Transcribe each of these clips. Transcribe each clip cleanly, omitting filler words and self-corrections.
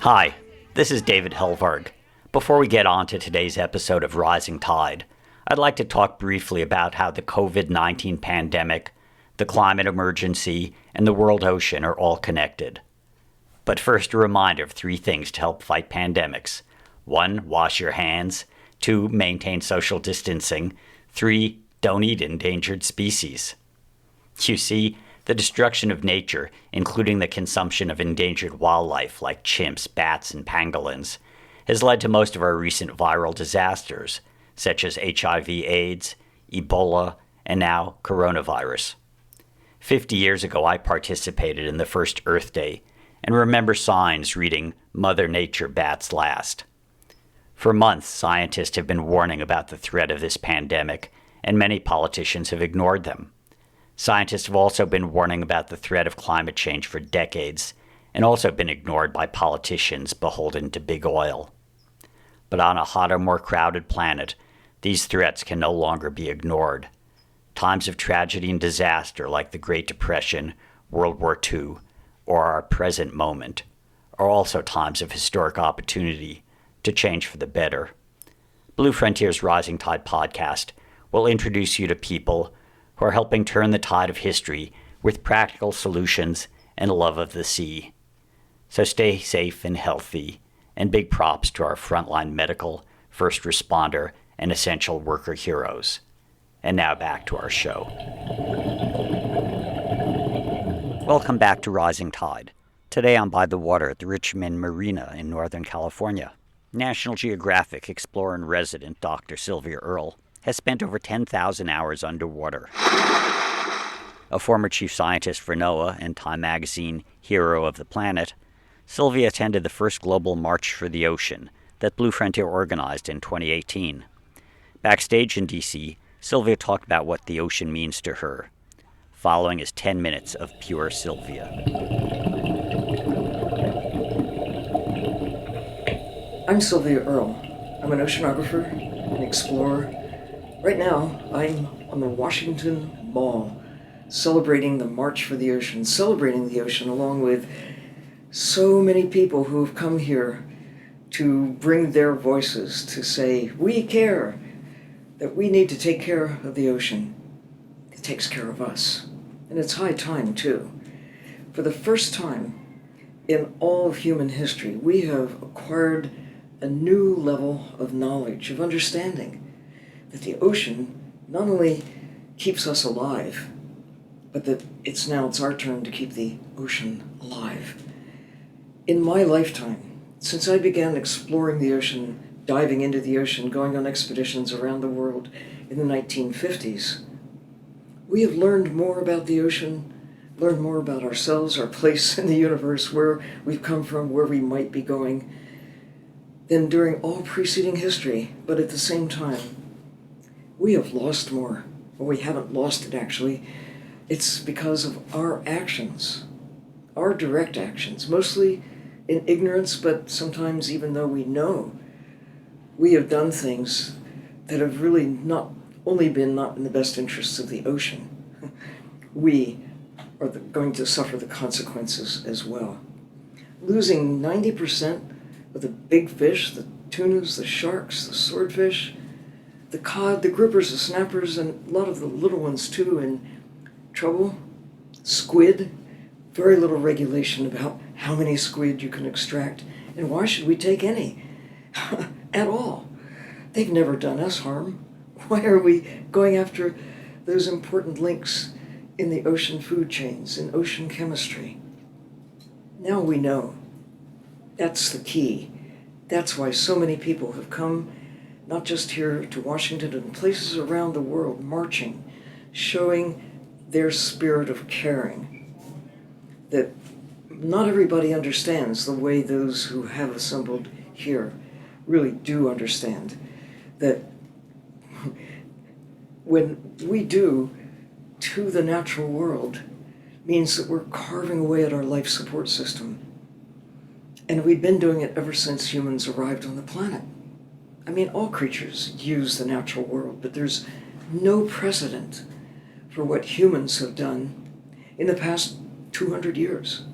Hi, this is David Helvarg. Before we get on to today's episode of Rising Tide, I'd like to talk briefly about how the COVID-19 pandemic, the climate emergency, and the world ocean are all connected. But first, a reminder of 3 things to help fight pandemics. 1, wash your hands. 2, maintain social distancing. 3, don't eat endangered species. You see, the destruction of nature, including the consumption of endangered wildlife like chimps, bats, and pangolins, has led to most of our recent viral disasters, such as HIV/AIDS, Ebola, and now coronavirus. 50 years ago, I participated in the first Earth Day and remember signs reading, "Mother Nature bats last." For months, scientists have been warning about the threat of this pandemic, and many politicians have ignored them. Scientists have also been warning about the threat of climate change for decades, and also been ignored by politicians beholden to big oil. But on a hotter, more crowded planet, these threats can no longer be ignored. Times of tragedy and disaster like the Great Depression, World War II, or our present moment are also times of historic opportunity to change for the better. Blue Frontier's Rising Tide podcast will introduce you to people who are helping turn the tide of history with practical solutions and love of the sea. So stay safe and healthy, and big props to our frontline medical, first responder, and essential worker heroes. And now back to our show. Welcome back to Rising Tide. Today I'm by the water at the Richmond Marina in Northern California. National Geographic explorer-in-resident Dr. Sylvia Earle has spent over 10,000 hours underwater. A former chief scientist for NOAA and Time magazine Hero of the Planet, Sylvia attended the first global March for the Ocean that Blue Frontier organized in 2018. Backstage in D.C., Sylvia talked about what the ocean means to her. Following is 10 minutes of pure Sylvia. I'm Sylvia Earle. I'm an oceanographer, an explorer. Right now, I'm on the Washington Mall, celebrating the March for the Ocean, celebrating the ocean along with so many people who have come here to bring their voices, to say, we care, that we need to take care of the ocean. It takes care of us. And it's high time, too. For the first time in all of human history, we have acquired a new level of knowledge, of understanding, that the ocean not only keeps us alive, but that it's our turn to keep the ocean alive. In my lifetime, since I began exploring the ocean, diving into the ocean, going on expeditions around the world in the 1950s, we have learned more about the ocean, learned more about ourselves, our place in the universe, where we've come from, where we might be going, than during all preceding history. But at the same time, we have lost more. Well, we haven't lost it, actually. It's because of our actions, our direct actions, mostly in ignorance, but sometimes even though we know, we have done things that have really not only been not in the best interests of the ocean. We are going to suffer the consequences as well. Losing 90% of the big fish, the tunas, the sharks, the swordfish, the cod, the groupers, the snappers, and a lot of the little ones too in trouble. Squid, very little regulation about how many squid you can extract, and why should we take any at all? They've never done us harm. Why are we going after those important links in the ocean food chains, in ocean chemistry? Now we know. That's the key. That's why so many people have come, not just here to Washington, and places around the world, marching, showing their spirit of caring. That not everybody understands the way those who have assembled here really do understand. That when we do to the natural world means that we're carving away at our life support system. And we've been doing it ever since humans arrived on the planet. I mean, all creatures use the natural world, but there's no precedent for what humans have done in the past 200 years,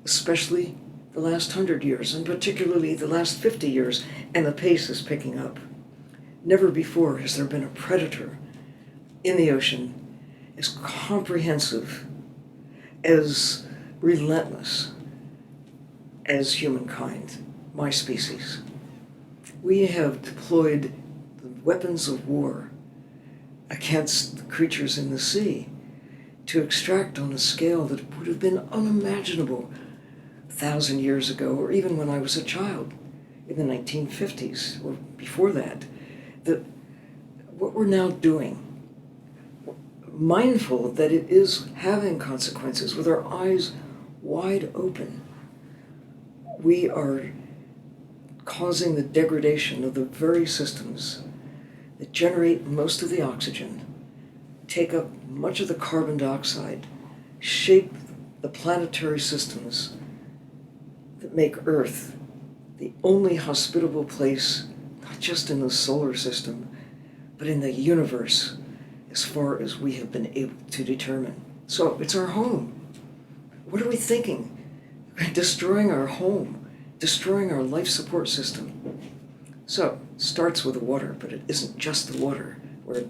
especially the last 100 years, and particularly the last 50 years, and the pace is picking up. Never before has there been a predator in the ocean as comprehensive, as relentless as humankind, my species. We have deployed the weapons of war against the creatures in the sea to extract on a scale that would have been unimaginable 1,000 years ago, or even when I was a child in the 1950s or before that. That what we're now doing, mindful that it is having consequences, with our eyes wide open, we are causing the degradation of the very systems that generate most of the oxygen, take up much of the carbon dioxide, shape the planetary systems that make Earth the only hospitable place, not just in the solar system, but in the universe, as far as we have been able to determine. So it's our home. What are we thinking? Destroying our home, destroying our life support system. So it starts with the water, but it isn't just the water, where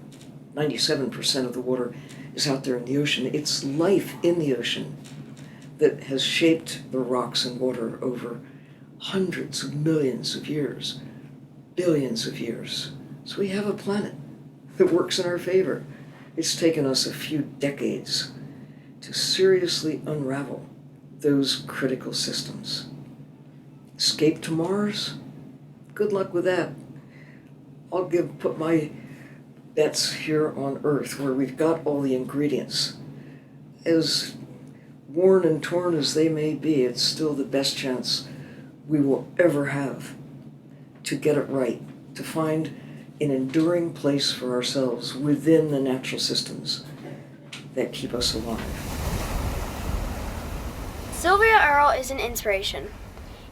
97% of the water is out there in the ocean. It's life in the ocean that has shaped the rocks and water over hundreds of millions of years, billions of years. So we have a planet that works in our favor. It's taken us a few decades to seriously unravel those critical systems. Escape to Mars? Good luck with that. I'll put my bets here on Earth, where we've got all the ingredients. As worn and torn as they may be, it's still the best chance we will ever have to get it right, to find an enduring place for ourselves within the natural systems that keep us alive. Sylvia Earle is an inspiration.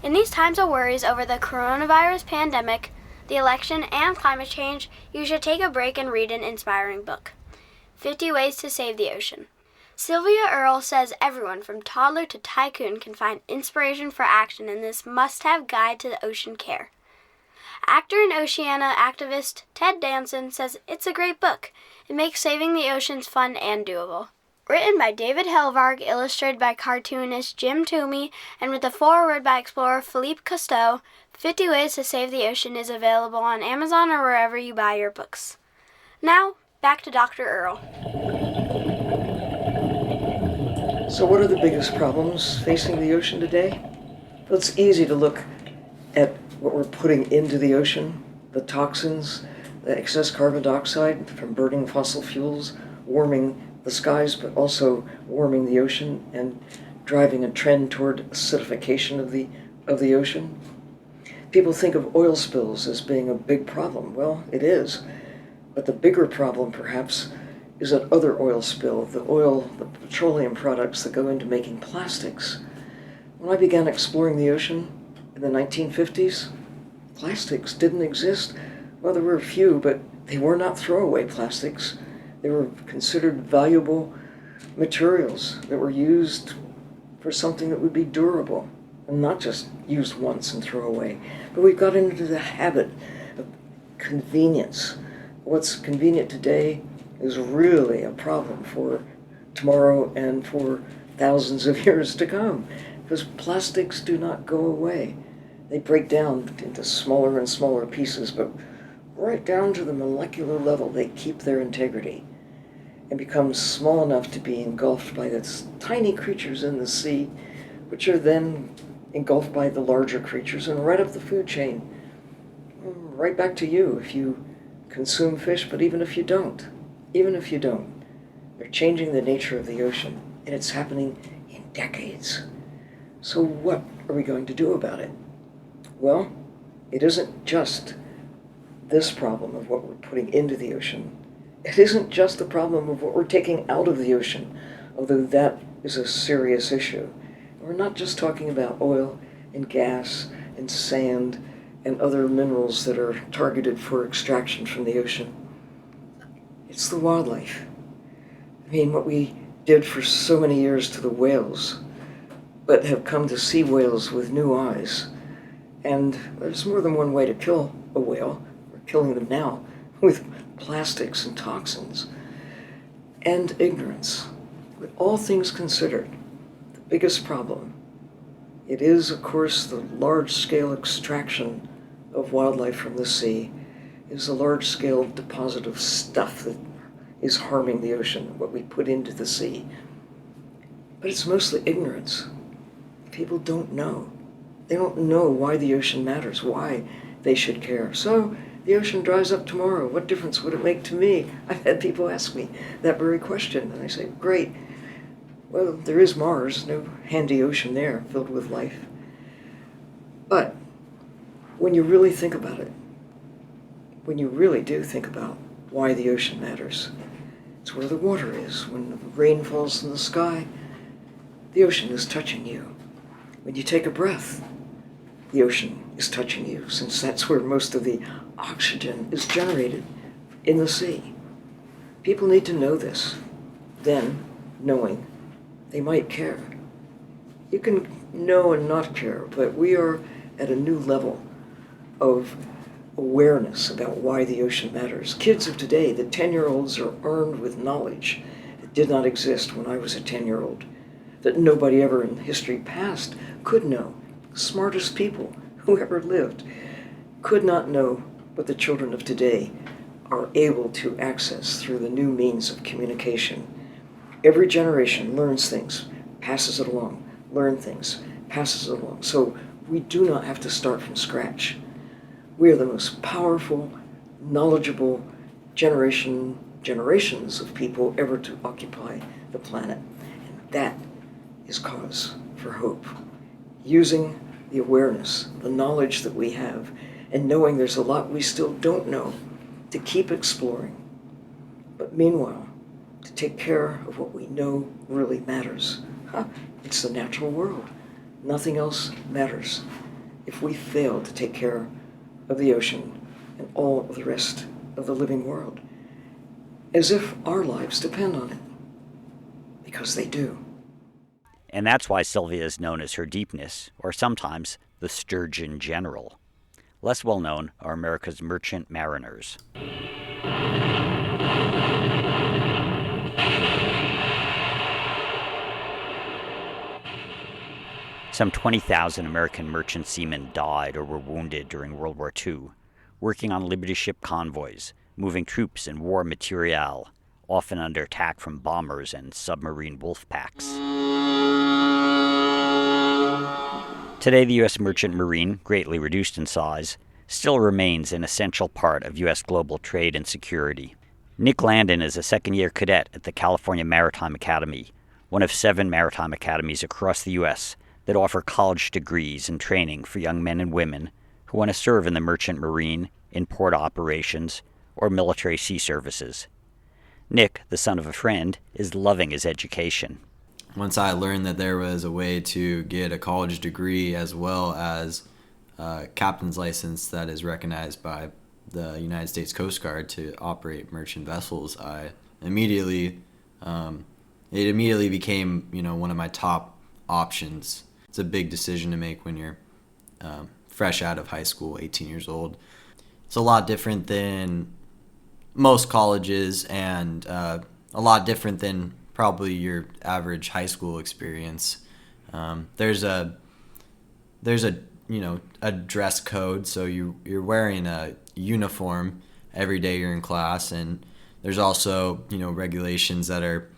In these times of worries over the coronavirus pandemic, the election, and climate change, you should take a break and read an inspiring book, 50 Ways to Save the Ocean. Sylvia Earle says everyone from toddler to tycoon can find inspiration for action in this must-have guide to the ocean care. Actor and Oceania activist Ted Danson says it's a great book. It makes saving the oceans fun and doable. Written by David Helvarg, illustrated by cartoonist Jim Toomey, and with a foreword by explorer Philippe Cousteau, 50 Ways to Save the Ocean is available on Amazon or wherever you buy your books. Now, back to Dr. Earle. So what are the biggest problems facing the ocean today? Well, it's easy to look at what we're putting into the ocean, the toxins, the excess carbon dioxide from burning fossil fuels, warming the skies, but also warming the ocean and driving a trend toward acidification of the ocean. People think of oil spills as being a big problem. Well, it is. But the bigger problem, perhaps, is that other oil spill, the petroleum products that go into making plastics. When I began exploring the ocean in the 1950s, plastics didn't exist. Well, there were a few, but they were not throwaway plastics. They were considered valuable materials that were used for something that would be durable and not just used once and throw away. But we've got into the habit of convenience. What's convenient today is really a problem for tomorrow and for thousands of years to come, because plastics do not go away. They break down into smaller and smaller pieces, but right down to the molecular level, they keep their integrity and become small enough to be engulfed by the tiny creatures in the sea, which are then engulfed by the larger creatures and right up the food chain, right back to you if you consume fish, but even if you don't, they're changing the nature of the ocean, and it's happening in decades. So what are we going to do about it? Well, it isn't just this problem of what we're putting into the ocean. It isn't just the problem of what we're taking out of the ocean, although that is a serious issue. We're not just talking about oil and gas and sand and other minerals that are targeted for extraction from the ocean. It's the wildlife. I mean, what we did for so many years to the whales, but have come to see whales with new eyes. And there's more than one way to kill a whale. We're killing them now with plastics and toxins and ignorance. But all things considered, the biggest problem, it is, of course, the large-scale extraction of wildlife from the sea, is a large-scale deposit of stuff that is harming the ocean, what we put into the sea. But it's mostly ignorance. People don't know. They don't know why the ocean matters, why they should care. So the ocean dries up tomorrow. What difference would it make to me? I've had people ask me that very question, and I say, great. Well, there is Mars, no handy ocean there filled with life. But when you really think about it, when you really do think about why the ocean matters, it's where the water is. When the rain falls from the sky, the ocean is touching you. When you take a breath, the ocean is touching you, since that's where most of the oxygen is generated, in the sea. People need to know this. Then, knowing, they might care. You can know and not care, but we are at a new level of awareness about why the ocean matters. Kids of today, the 10-year-olds, are armed with knowledge that did not exist when I was a 10-year-old, that nobody ever in history past could know. The smartest people who ever lived could not know what the children of today are able to access through the new means of communication. Every generation learns things, passes it along, learns things, passes it along. So we do not have to start from scratch. We are the most powerful, knowledgeable generations of people ever to occupy the planet. And that is cause for hope. Using the awareness, the knowledge that we have, and knowing there's a lot we still don't know, to keep exploring. But meanwhile, to take care of what we know really matters. It's the natural world. Nothing else matters. If we fail to take care of the ocean and all of the rest of the living world, as if our lives depend on it, because they do. And that's why Sylvia is known as her Deepness, or sometimes the Sturgeon General. Less well known are America's merchant mariners. Some 20,000 American merchant seamen died or were wounded during World War II, working on Liberty ship convoys, moving troops and war materiel, often under attack from bombers and submarine wolf packs. Today, the U.S. merchant marine, greatly reduced in size, still remains an essential part of U.S. global trade and security. Nick Landon is a second-year cadet at the California Maritime Academy, one of 7 maritime academies across the U.S. that offer college degrees and training for young men and women who want to serve in the merchant marine, in port operations, or military sea services. Nick, the son of a friend, is loving his education. Once I learned that there was a way to get a college degree as well as a captain's license that is recognized by the United States Coast Guard to operate merchant vessels, it immediately became, one of my top options. It's a big decision to make when you're fresh out of high school, 18 years old. It's a lot different than most colleges and a lot different than probably your average high school experience. There's a dress code, so you're wearing a uniform every day you're in class, and there's also regulations that are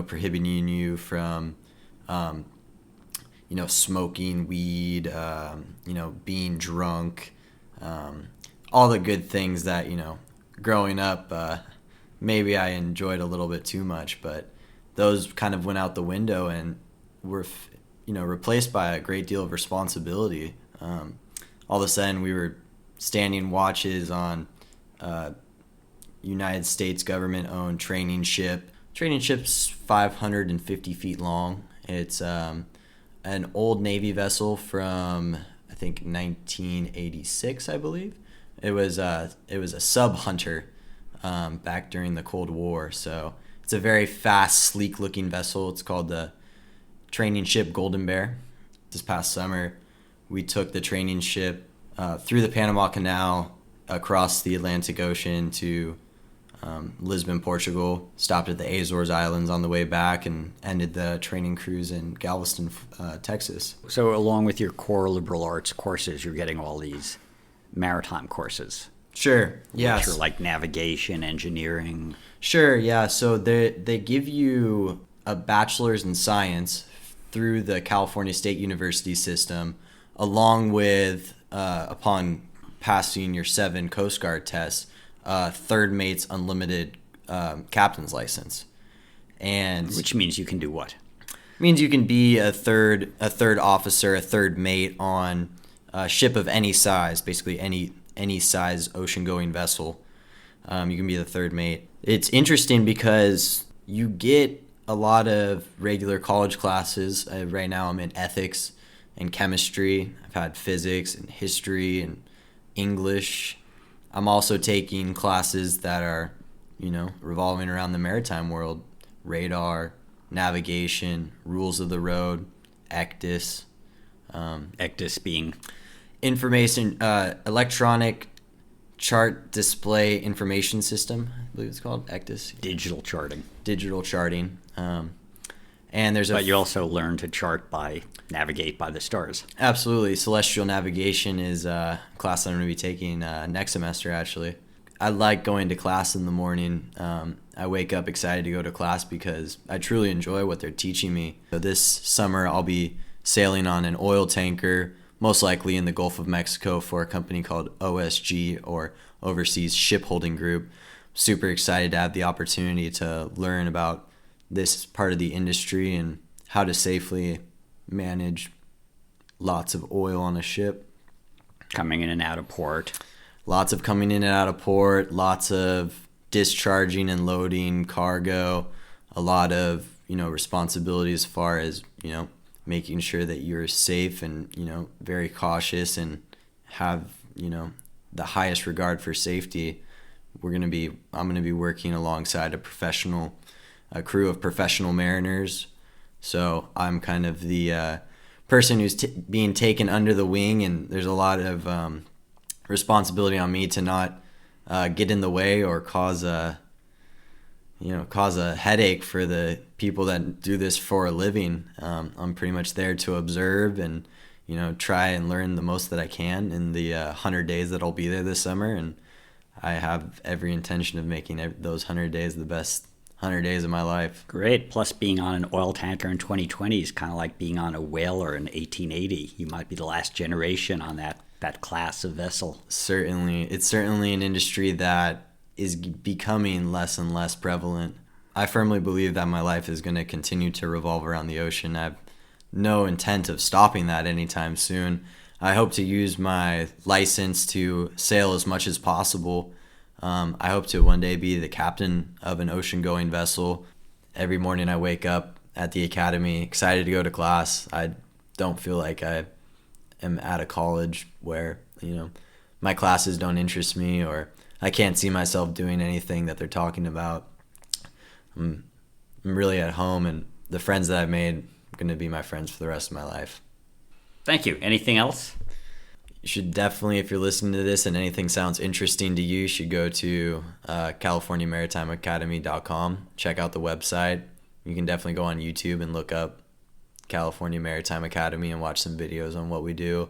prohibiting you from smoking weed, being drunk, all the good things that growing up maybe I enjoyed a little bit too much, but those kind of went out the window and were replaced by a great deal of responsibility. All of a sudden we were standing watches on United States government-owned training ship. Training ship's 550 feet long. It's an old Navy vessel from I think 1986, I believe. It was a sub hunter back during the Cold War. So it's a very fast, sleek-looking vessel. It's called the training ship Golden Bear. This past summer, we took the training ship through the Panama Canal across the Atlantic Ocean to Lisbon, Portugal, stopped at the Azores Islands on the way back, and ended the training cruise in Galveston, Texas. So along with your core liberal arts courses, you're getting all these maritime courses. Sure, yes. Which are like navigation, engineering. Sure, yeah. So they give you a bachelor's in science through the California State University system, along with, upon passing your 7 Coast Guard tests, third mate's unlimited captain's license. And which means you can do what? Means you can be a third officer, a third mate on a ship of any size, basically any size ocean-going vessel. You can be the third mate. It's interesting because you get a lot of regular college classes. Right now I'm in ethics and chemistry. I've had physics and history and English. I'm also taking classes that are, revolving around the maritime world. Radar, navigation, rules of the road, ECDIS. ECDIS being? Information, electronic chart display information system, I believe it's called, ECDIS. Digital charting. Digital charting. And there's But you also learn to navigate by the stars. Absolutely. Celestial navigation is a class I'm going to be taking next semester, actually. I like going to class in the morning. I wake up excited to go to class because I truly enjoy what they're teaching me. So this summer, I'll be sailing on an oil tanker, most likely in the Gulf of Mexico, for a company called OSG, or Overseas Shipholding Group. Super excited to have the opportunity to learn about this part of the industry and how to safely manage lots of oil on a ship. Coming in and out of port. Lots of coming in and out of port, lots of discharging and loading cargo, a lot of, responsibility as far as, making sure that you're safe and, very cautious and have, the highest regard for safety. I'm going to be working alongside a crew of professional mariners. So I'm kind of the person who's being taken under the wing, and there's a lot of responsibility on me to not get in the way or cause a headache for the people that do this for a living. I'm pretty much there to observe and, try and learn the most that I can in the 100 days that I'll be there this summer. And I have every intention of making those 100 days the best 100 days of my life. Great. Plus, being on an oil tanker in 2020 is kind of like being on a whaler in 1880. You might be the last generation on that class of vessel. Certainly. It's certainly an industry that is becoming less and less prevalent. I firmly believe that my life is going to continue to revolve around the ocean. I have no intent of stopping that anytime soon. I hope to use my license to sail as much as possible. I hope to one day be the captain of an ocean-going vessel. Every morning I wake up at the academy excited to go to class. I don't feel like I am at a college where, my classes don't interest me, or I can't see myself doing anything that they're talking about. I'm really at home, and the friends that I've made are going to be my friends for the rest of my life. Thank you. Anything else? You should definitely, if you're listening to this and anything sounds interesting to you should go to CaliforniaMaritimeAcademy.com. Check out the website. You can definitely go on YouTube and look up California Maritime Academy and watch some videos on what we do.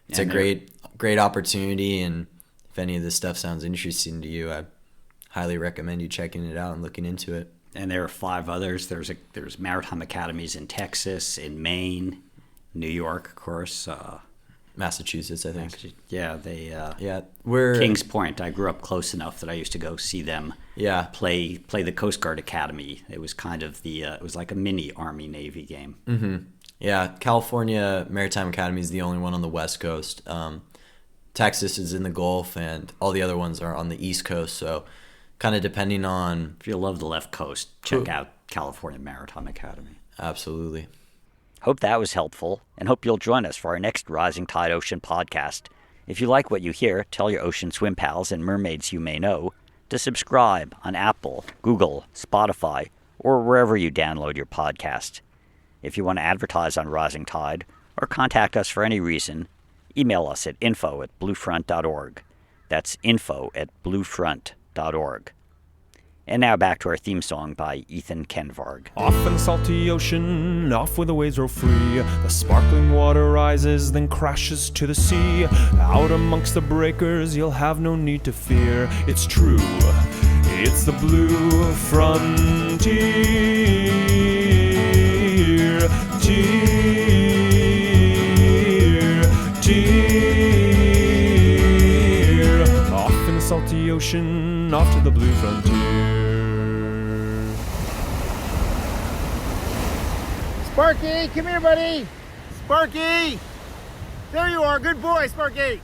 It's a great opportunity, and if any of this stuff sounds interesting to you, I highly recommend you checking it out and looking into it. And there are 5 others. There's Maritime Academies in Texas, in Maine, New York, of course. Massachusetts, I think. Yeah, we're Kings Point. I grew up close enough that I used to go see them. Yeah, play the Coast Guard Academy. It was kind of it was like a mini Army Navy game. Mm-hmm. Yeah, California Maritime Academy is the only one on the West Coast. Texas is in the Gulf, and all the other ones are on the East Coast. So, kind of depending on. If you love the left coast, check out California Maritime Academy. Absolutely. Hope that was helpful, and hope you'll join us for our next Rising Tide Ocean podcast. If you like what you hear, tell your ocean swim pals and mermaids you may know to subscribe on Apple, Google, Spotify, or wherever you download your podcast. If you want to advertise on Rising Tide, or or contact us for any reason, email us at info@bluefront.org. That's info@bluefront.org. And now back to our theme song by Ethan Kenvarg. Off in the salty ocean, off where the waves roll free, the sparkling water rises, then crashes to the sea. Out amongst the breakers, you'll have no need to fear. It's true, it's the blue frontier. Off in the salty ocean, off to the blue frontier. Sparky, come here, buddy. Sparky! There you are. Good boy, Sparky.